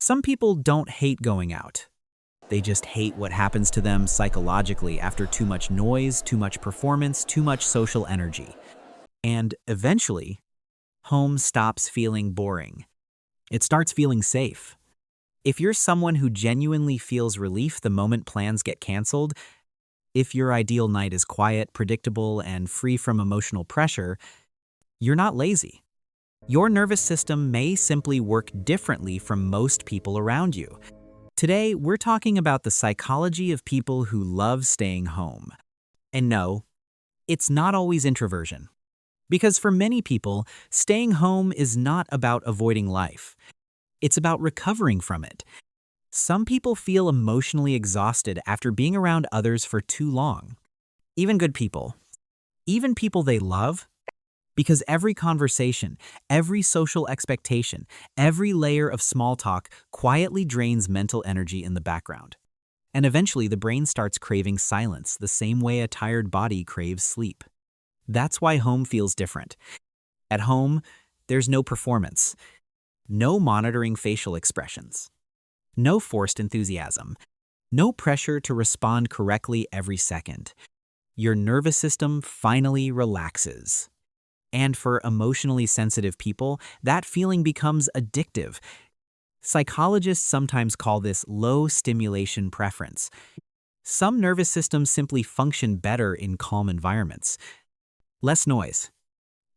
Some people don't hate going out. They just hate what happens to them psychologically after too much noise, too much performance, too much social energy. And eventually, home stops feeling boring. It starts feeling safe. If you're someone who genuinely feels relief the moment plans get canceled, if your ideal night is quiet, predictable, and free from emotional pressure, you're not lazy. Your nervous system may simply work differently from most people around you. Today, we're talking about the psychology of people who love staying home. And no, it's not always introversion. Because for many people, staying home is not about avoiding life. It's about recovering from it. Some people feel emotionally exhausted after being around others for too long. Even good people. Even people they love. Because every conversation, every social expectation, every layer of small talk quietly drains mental energy in the background. And eventually the brain starts craving silence the same way a tired body craves sleep. That's why home feels different. At home, there's no performance, no monitoring facial expressions, no forced enthusiasm, no pressure to respond correctly every second. Your nervous system finally relaxes. And for emotionally sensitive people, that feeling becomes addictive. Psychologists sometimes call this low stimulation preference. Some nervous systems simply function better in calm environments. Less noise,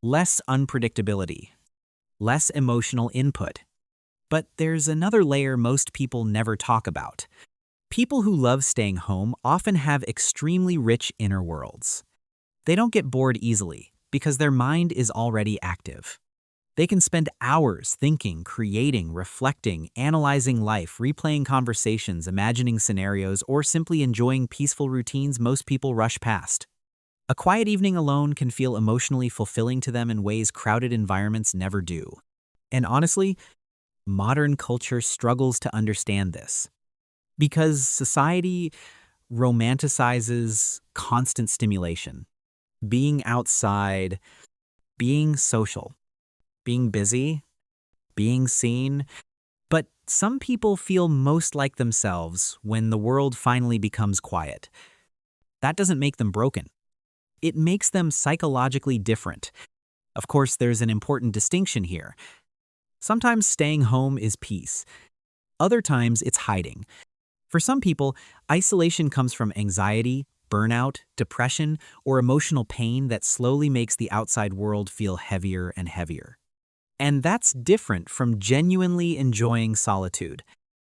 less unpredictability, less emotional input. But there's another layer most people never talk about. People who love staying home often have extremely rich inner worlds. They don't get bored easily, because their mind is already active. They can spend hours thinking, creating, reflecting, analyzing life, replaying conversations, imagining scenarios, or simply enjoying peaceful routines most people rush past. A quiet evening alone can feel emotionally fulfilling to them in ways crowded environments never do. And honestly, modern culture struggles to understand this. Because society romanticizes constant stimulation. Being outside, being social, being busy, being seen. But some people feel most like themselves when the world finally becomes quiet. That doesn't make them broken. It makes them psychologically different. Of course, there's an important distinction here. Sometimes staying home is peace. Other times, it's hiding. For some people, isolation comes from anxiety, burnout, depression, or emotional pain that slowly makes the outside world feel heavier and heavier. And that's different from genuinely enjoying solitude.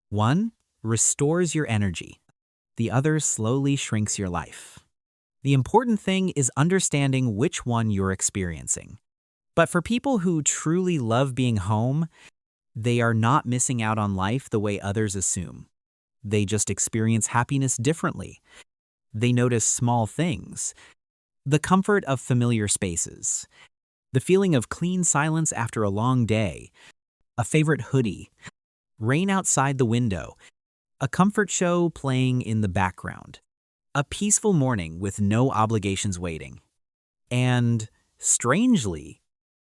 One restores your energy. The other slowly shrinks your life. The important thing is understanding which one you're experiencing. But for people who truly love being home, they are not missing out on life the way others assume. They just experience happiness differently. They notice small things, the comfort of familiar spaces, the feeling of clean silence after a long day, a favorite hoodie, rain outside the window, a comfort show playing in the background, a peaceful morning with no obligations waiting. And strangely,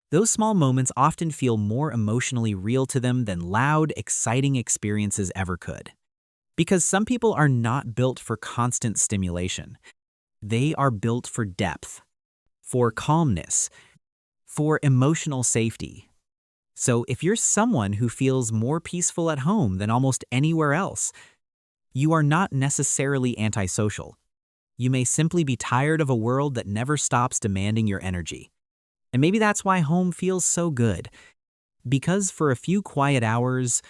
those small moments often feel more emotionally real to them than loud, exciting experiences ever could. Because some people are not built for constant stimulation. They are built for depth, for calmness, for emotional safety. So if you're someone who feels more peaceful at home than almost anywhere else, you are not necessarily antisocial. You may simply be tired of a world that never stops demanding your energy. And maybe that's why home feels so good. Because for a few quiet hours,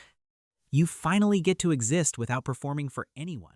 you finally get to exist without performing for anyone.